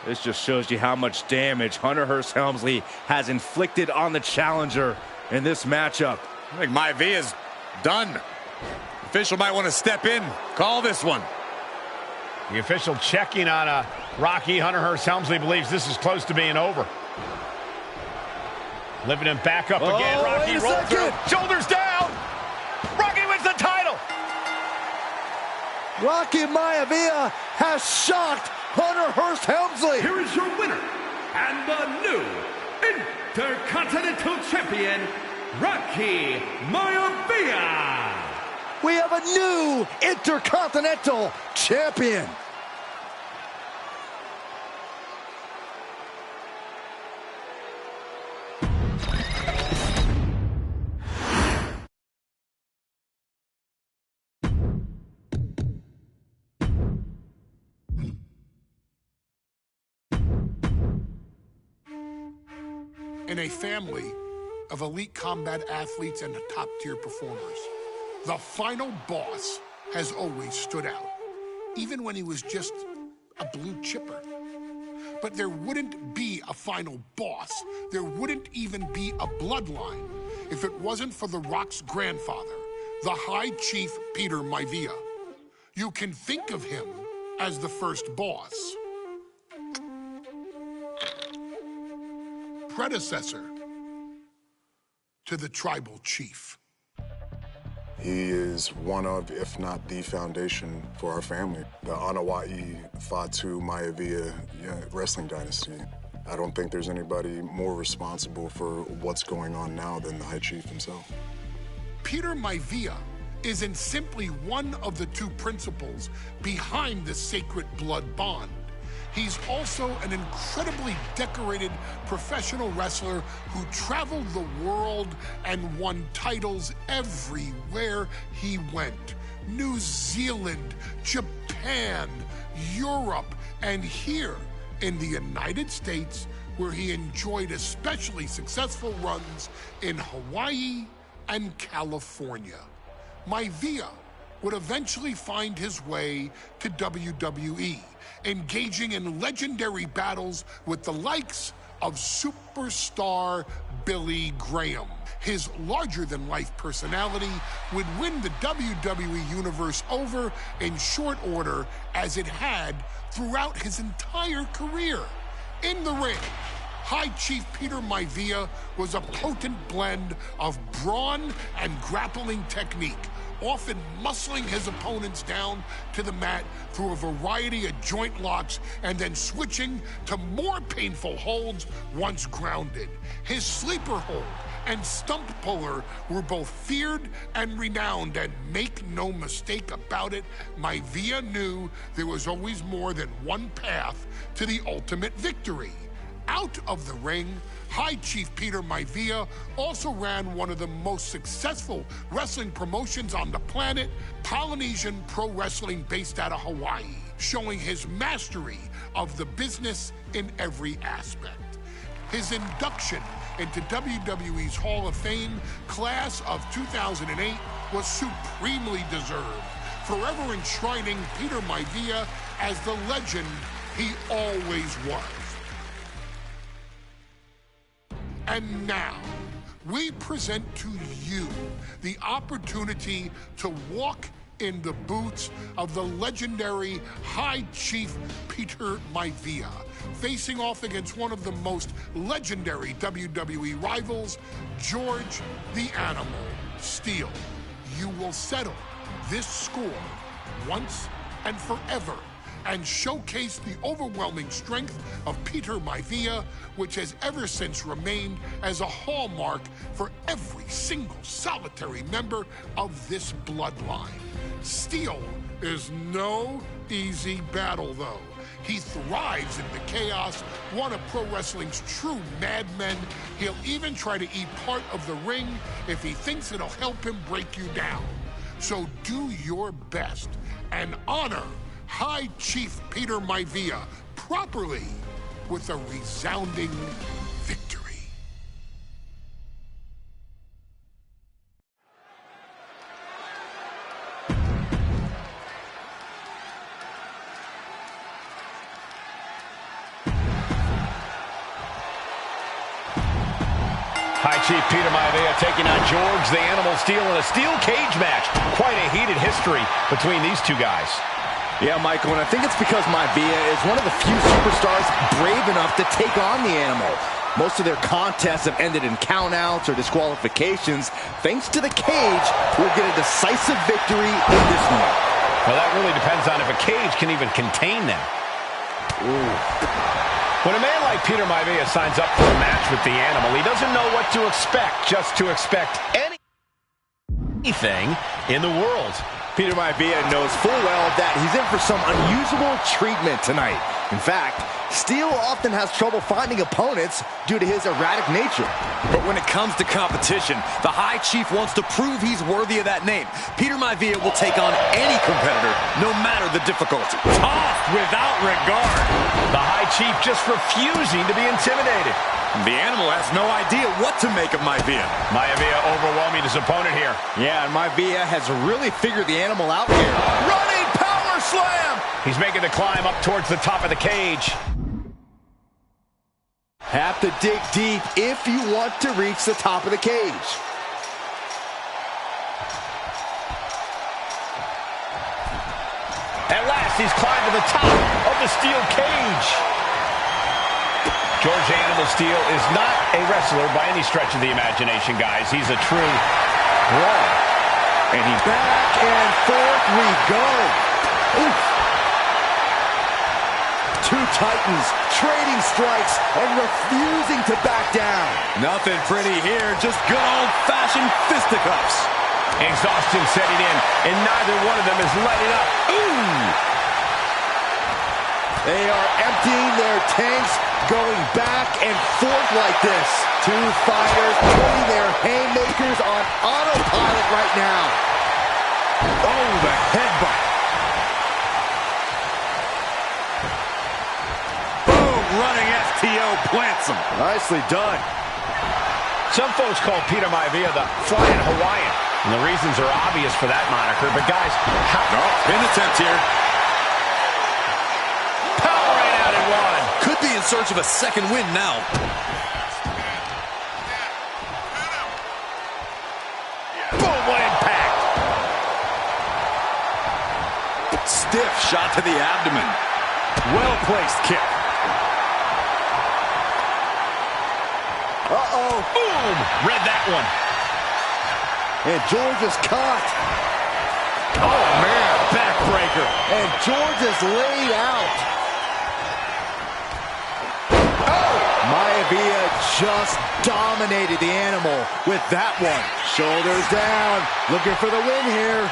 This just shows you how much damage Hunter Hearst Helmsley has inflicted on the challenger in this matchup. I think Maivia's done. The official might want to step in, call this one. The official checking on Rocky. Hunter Hearst Helmsley believes this is close to being over. Lifting him back up again. Rocky rolls through. Shoulders down. Rocky wins the title. Rocky Maivia has shocked Hunter Hearst Helmsley. Here is your winner and the new Intercontinental Champion, Rocky Maivia. We have a new Intercontinental Champion. In a family of elite combat athletes and top-tier performers, the final boss has always stood out, even when he was just a blue chipper. But there wouldn't be a final boss, there wouldn't even be a bloodline if it wasn't for The Rock's grandfather, the High Chief Peter Maivia. You can think of him as the first boss. Predecessor to the tribal chief. He is one of, if not the foundation for our family. The Wwe 2K25 Maivia wrestling dynasty. I don't think there's anybody more responsible for what's going on now than the High Chief himself. Peter Maivia isn't simply one of the two principals behind the sacred blood bond. He's also an incredibly decorated professional wrestler who traveled the world and won titles everywhere he went. New Zealand, Japan, Europe, and here in the United States, where he enjoyed especially successful runs in Hawaii and California. Maivia would eventually find his way to WWE, engaging in legendary battles with the likes of superstar Billy Graham. His larger-than-life personality would win the WWE Universe over in short order, as it had throughout his entire career. In the ring, High Chief Peter Maivia was a potent blend of brawn and grappling technique, often muscling his opponents down to the mat through a variety of joint locks and then switching to more painful holds once grounded. His sleeper hold and stump puller were both feared and renowned, and make no mistake about it, Maivia knew there was always more than one path to the ultimate victory. Out of the ring, High Chief Peter Maivia also ran one of the most successful wrestling promotions on the planet, Polynesian Pro Wrestling, based out of Hawaii, showing his mastery of the business in every aspect. His induction into WWE's Hall of Fame class of 2008 was supremely deserved, forever enshrining Peter Maivia as the legend he always was. And now, we present to you the opportunity to walk in the boots of the legendary High Chief Peter Maivia, facing off against one of the most legendary WWE rivals, George the Animal Steele. You will settle this score once and forever and showcase the overwhelming strength of Peter Maivia, which has ever since remained as a hallmark for every single solitary member of this bloodline. Steele is no easy battle, though. He thrives in the chaos, one of pro wrestling's true madmen. He'll even try to eat part of the ring if he thinks it'll help him break you down. So do your best and honor High Chief Peter Maivia properly with a resounding victory. High Chief Peter Maivia taking on George the Animal Steele in a steel cage match. Quite a heated history between these two guys. Yeah, Michael, and I think it's because Maivia is one of the few superstars brave enough to take on the Animal. Most of their contests have ended in countouts or disqualifications. Thanks to the cage, we'll get a decisive victory in this one. Well, that really depends on if a cage can even contain them. Ooh. When a man like Peter Maivia signs up for a match with the Animal, he doesn't know what to expect, just to expect anything in the world. Peter Maivia knows full well that he's in for some unusual treatment tonight. In fact, Steele often has trouble finding opponents due to his erratic nature. But when it comes to competition, the High Chief wants to prove he's worthy of that name. Peter Maivia will take on any competitor, no matter the difficulty. Tossed without regard. The High Chief just refusing to be intimidated. The Animal has no idea what to make of Maivia. Maivia overwhelming his opponent here. Yeah, and Maivia has really figured the Animal out here. Running power slam! He's making the climb up towards the top of the cage. Have to dig deep if you want to reach the top of the cage. At last, he's climbed to the top of the steel cage. George the Animal Steele is not a wrestler by any stretch of the imagination, guys. He's a true brawler. And he's back and forth we go. Oof. Two titans trading strikes and refusing to back down. Nothing pretty here, just good old-fashioned fisticuffs. Exhaustion setting in, and neither one of them is letting up. Ooh! They are emptying their tanks, going back and forth like this. Two fighters putting their haymakers on autopilot right now. Oh, the headbutt. Boom, running STO plants him. Nicely done. Some folks call Peter Maivia the Flying Hawaiian, and the reasons are obvious for that moniker. But guys, pin attempt here. Power right out in one. Could be in search of a second win now. Boom, what impact. Stiff shot to the abdomen. Well-placed kick. Uh-oh. Boom! Read that one. And George is caught. Oh, man. Backbreaker. And George is laid out. Oh! Maivia just dominated the animal with that one. Shoulders down. Looking for the win here.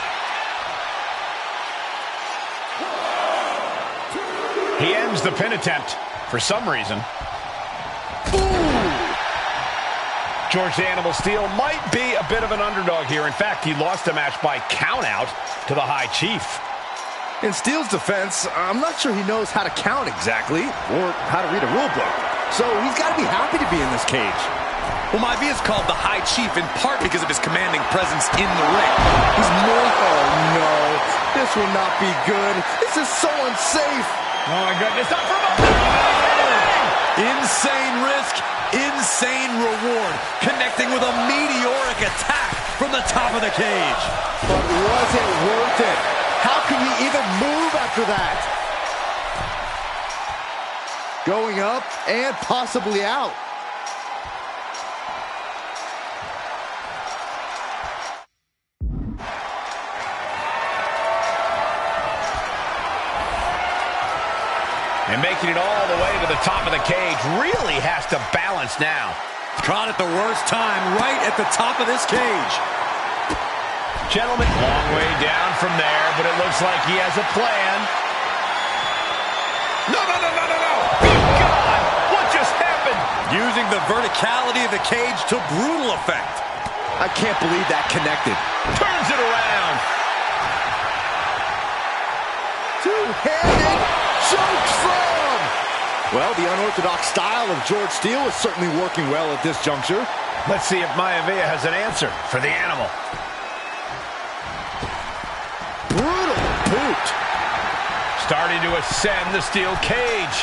He ends the pin attempt for some reason. George the Animal Steel might be a bit of an underdog here. In fact, he lost the match by countout to the High Chief. In Steel's defense, I'm not sure he knows how to count exactly or how to read a rule book. So he's got to be happy to be in this cage. Well, Maivia is called the High Chief in part because of his commanding presence in the ring. He's more... Oh, no. This will not be good. This is so unsafe. Oh, my goodness. Not for a Insane risk, insane reward. Connecting with a meteoric attack from the top of the cage. But was it worth it? How can he even move after that? Going up and possibly out. And making it all the way to the top of the cage, really has to balance now. Caught at the worst time, right at the top of this cage. Gentlemen, long way down from there, but it looks like he has a plan. No! Good God! What just happened? Using the verticality of the cage to brutal effect. I can't believe that connected. Turns it around. Two-handed chokeslam! Well, the unorthodox style of George Steele is certainly working well at this juncture. Let's see if Maivia has an answer for the animal. Brutal boot. Starting to ascend the steel cage.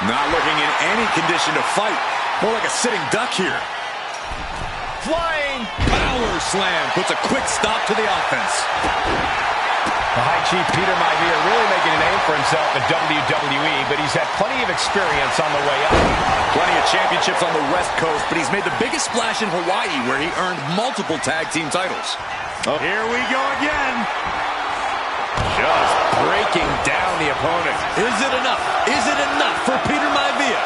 Not looking in any condition to fight. More like a sitting duck here. Flying. Power slam puts a quick stop to the offense. The High Chief Peter Maivia really making a name for himself at WWE, but he's had plenty of experience on the way up. Plenty of championships on the West Coast, but he's made the biggest splash in Hawaii, where he earned multiple tag team titles. Oh. Here we go again. Just breaking down the opponent. Is it enough? Is it enough for Peter Maivia?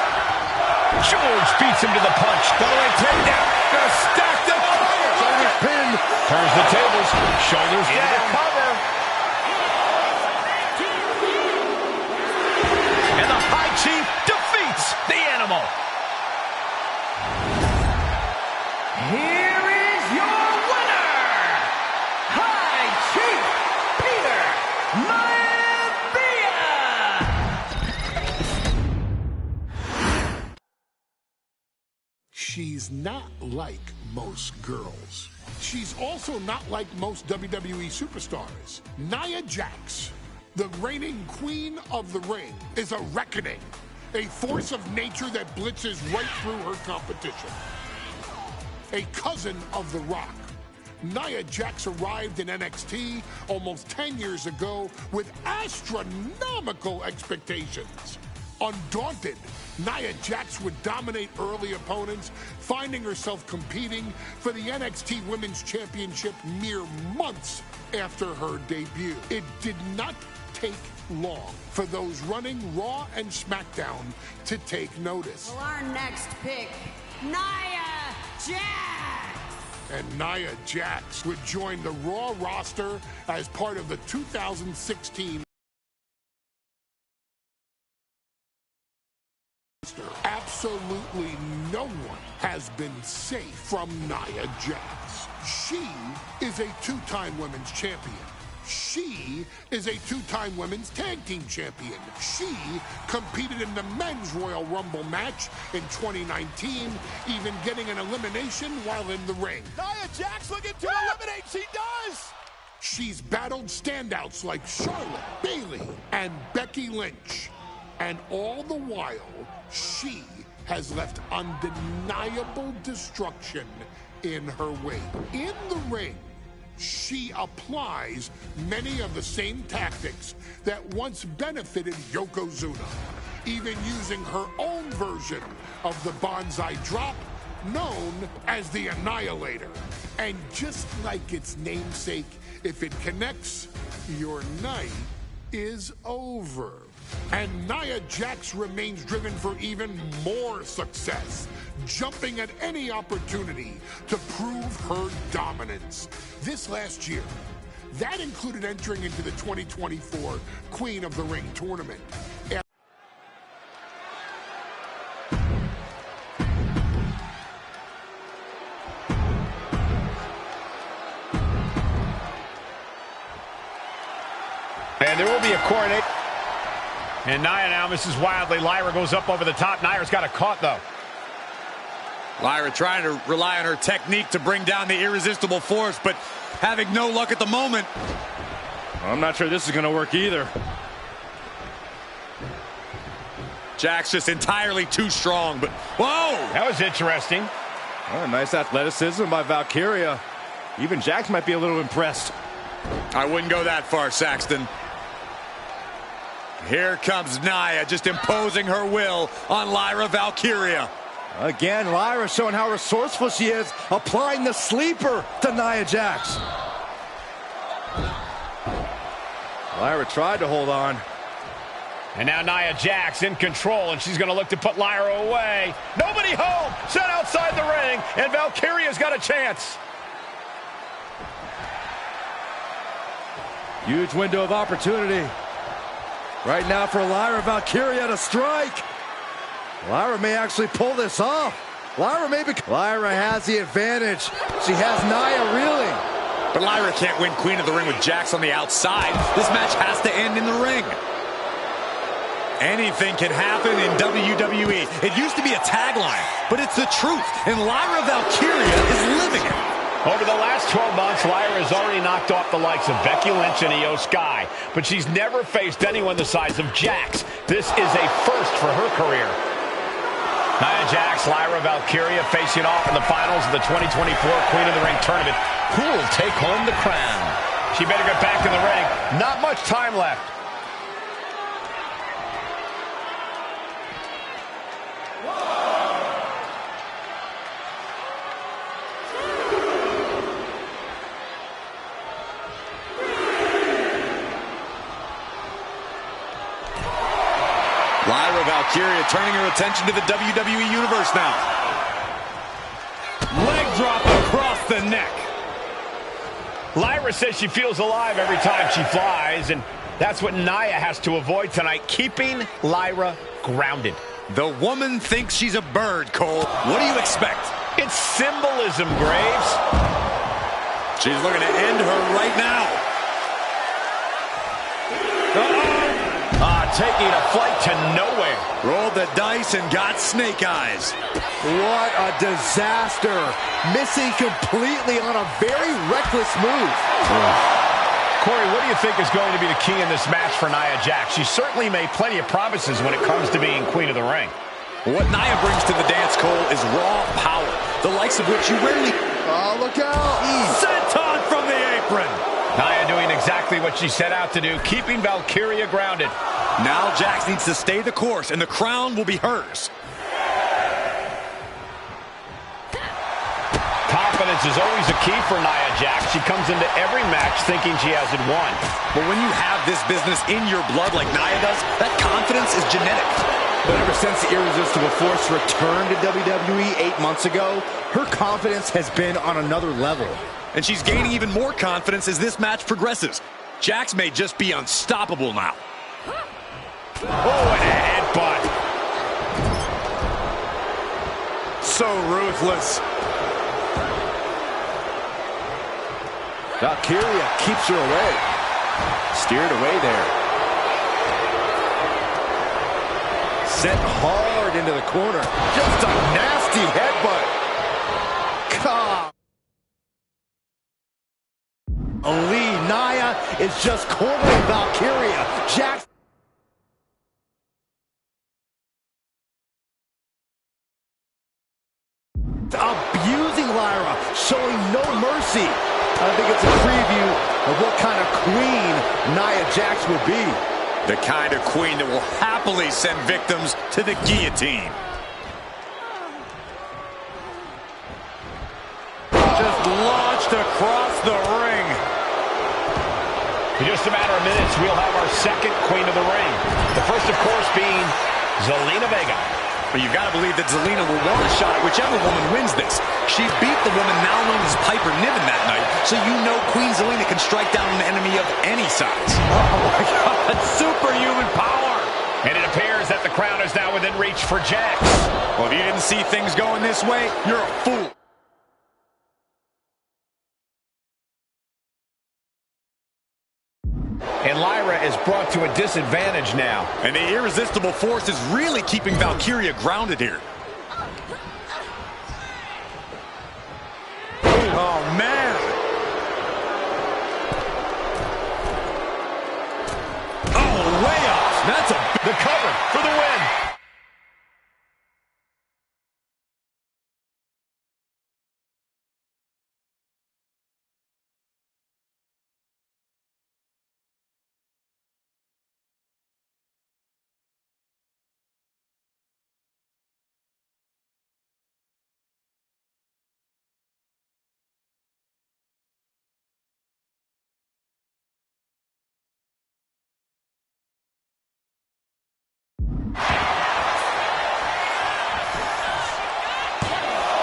George beats him to the punch. Going takedown. Gonna stack the fire. Shoulders pinned. Turns the tables. Shoulders down. Cover. And the High Chief defeats the animal. Here is your winner, High Chief Peter Maivia. She's not like most girls. She's also not like most WWE superstars. Nia Jax, the reigning queen of the ring, is a reckoning, a force of nature that blitzes right through her competition. A cousin of The Rock, Nia Jax arrived in NXT almost 10 years ago with astronomical expectations. Undaunted, Nia Jax would dominate early opponents, finding herself competing for the NXT Women's Championship mere months after her debut. It did not take long for those running Raw and SmackDown to take notice. Well, our next pick, Nia Jax. And Nia Jax would join the Raw roster as part of the 2016 Absolutely no one has been safe from Nia Jax. She is a two-time women's champion. She is a two-time women's tag team champion. She competed in the men's Royal Rumble match in 2019, even getting an elimination while in the ring. Nia Jax looking to eliminate. She does. She's battled standouts like Charlotte, Bayley, and Becky Lynch. And all the while, she has left undeniable destruction in her wake. In the ring, she applies many of the same tactics that once benefited Yokozuna, even using her own version of the Banzai Drop, known as the Annihilator. And just like its namesake, if it connects, your night is over. And Nia Jax remains driven for even more success, jumping at any opportunity to prove her dominance. This last year, that included entering into the 2024 Queen of the Ring tournament. And there will be a coronation. And Nia now misses wildly. Lyra goes up over the top. Nia's got a caught, though. Lyra trying to rely on her technique to bring down the irresistible force, but having no luck at the moment. I'm not sure this is going to work either. Jax just entirely too strong, but whoa! That was interesting. Oh, nice athleticism by Valkyria. Even Jax might be a little impressed. I wouldn't go that far, Saxton. Here comes Nia, just imposing her will on Lyra Valkyria. Again, Lyra showing how resourceful she is, applying the sleeper to Nia Jax. Lyra tried to hold on. And now Nia Jax in control, and she's going to look to put Lyra away. Nobody home! Set outside the ring, and Valkyria's got a chance. Huge window of opportunity. Right now for Lyra Valkyria to strike. Lyra may actually pull this off. Lyra has the advantage. She has Nia reeling. But Lyra can't win Queen of the Ring with Jax on the outside. This match has to end in the ring. Anything can happen in WWE. It used to be a tagline, but it's the truth. And Lyra Valkyria is living it. Over the last 12 months, Lyra has already knocked off the likes of Becky Lynch and Io Sky, but she's never faced anyone the size of Jax. This is a first for her career. Nia Jax, Lyra Valkyria facing off in the finals of the 2024 Queen of the Ring tournament. Who will take home the crown? She better get back in the ring. Not much time left. Lyra Valkyria turning her attention to the WWE Universe now. Leg drop across the neck. Lyra says she feels alive every time she flies, and that's what Nia has to avoid tonight, keeping Lyra grounded. The woman thinks she's a bird, Cole. What do you expect? It's symbolism, Graves. She's looking to end her right now. Taking a flight to nowhere. Rolled the dice and got snake eyes. What a disaster. Missing completely on a very reckless move. Corey, what do you think is going to be the key in this match for Nia Jax? She certainly made plenty of promises when it comes to being Queen of the Ring. What Nia brings to the dance, Cole, is raw power, the likes of which you rarely... Oh, look out. Senton from the apron. Nia doing exactly what she set out to do, keeping Valkyria grounded. Now Jax needs to stay the course, and the crown will be hers. Confidence is always a key for Nia Jax. She comes into every match thinking she has it won. But when you have this business in your blood like Nia does, that confidence is genetic. But ever since the Irresistible Force returned to WWE 8 months ago, her confidence has been on another level. And she's gaining even more confidence as this match progresses. Jax may just be unstoppable now. Oh, and a headbutt. So ruthless. Valkyria keeps her away. Steered away there. Sent hard into the corner. Just a nasty headbutt. God. Nia is just cornering Valkyria. Jax. Abusing Lyra, showing no mercy. I think it's a preview of what kind of queen Nia Jax would be. The kind of queen that will happily send victims to the guillotine. Just launched across the ring. In just a matter of minutes, we'll have our second queen of the ring. The first, of course, being Zelina Vega. But you've got to believe that Zelina will want a shot at whichever woman wins this. She beat the woman now known as Piper Niven that night, so you know Queen Zelina can strike down an enemy of any size. Oh my God, superhuman power! And it appears that the crown is now within reach for Jax. Well, if you didn't see things going this way, you're a fool. And Lyra is brought to a disadvantage now. And the irresistible force is really keeping Valkyria grounded here. Oh, man. Oh, way off. That's the cover for the win.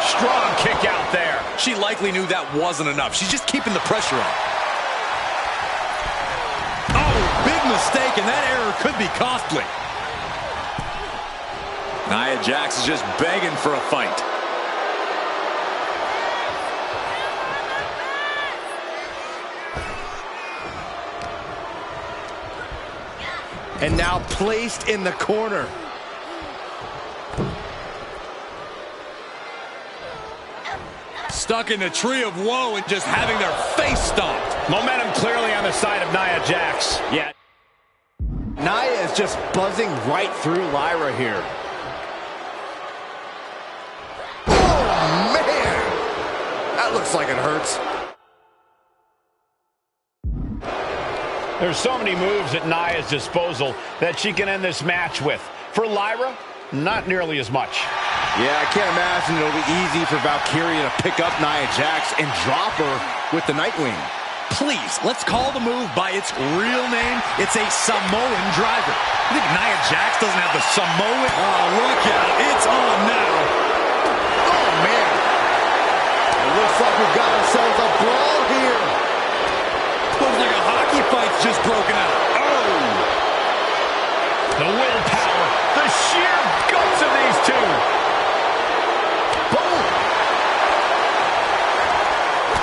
Strong kick out there. She likely knew that wasn't enough. She's just keeping the pressure on. Oh, big mistake, and that error could be costly. Nia Jax is just begging for a fight. And now placed in the corner. Stuck in the tree of woe and just having their face stomped. Momentum clearly on the side of Nia Jax. Yeah. Nia is just buzzing right through Lyra here. Oh, man! That looks like it hurts. There's so many moves at Nia's disposal that she can end this match with. For Lyra, not nearly as much. Yeah, I can't imagine it'll be easy for Valkyria to pick up Nia Jax and drop her with the Nightwing. Please, let's call the move by its real name. It's a Samoan driver. You think Nia Jax doesn't have the Samoan? Oh, look out. It's on now. Oh, man. It looks like we've got ourselves a brawl here. Looks like a hockey fight's just broken out. Oh! The willpower, the sheer guts of these two.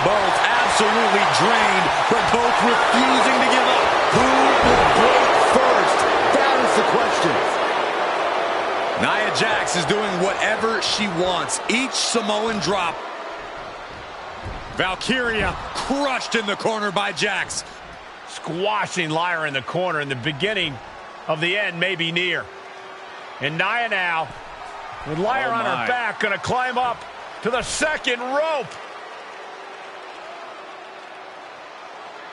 Both absolutely drained, but both refusing to give up. Who will break first? That is the question. Nia Jax is doing whatever she wants. Each Samoan drop. Valkyria crushed in the corner by Jax. Squashing Lyra in the corner, and the beginning of the end may be near. And Nia now, with Lyra on her back, going to climb up to the second rope.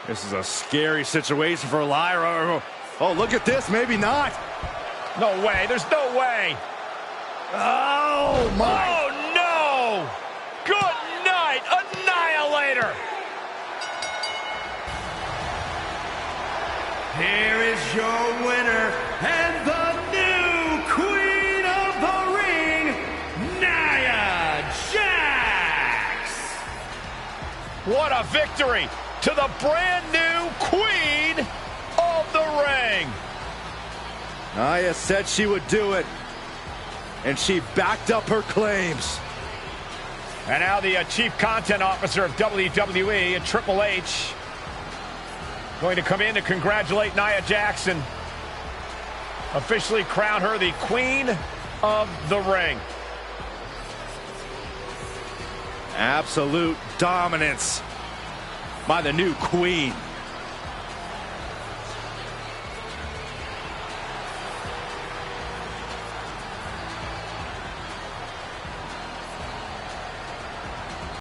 This is a scary situation for Lyra. Oh, look at this. Maybe not. No way. There's no way. Oh, my. Oh, no. Good night, Annihilator. Here is your winner and the new Queen of the Ring, Nia Jax. What a victory to the brand new Queen of the Ring. Nia said she would do it, and she backed up her claims. And now the Chief Content Officer of WWE, Triple H, going to come in to congratulate Nia Jackson. Officially crown her the Queen of the Ring. Absolute dominance by the new Queen.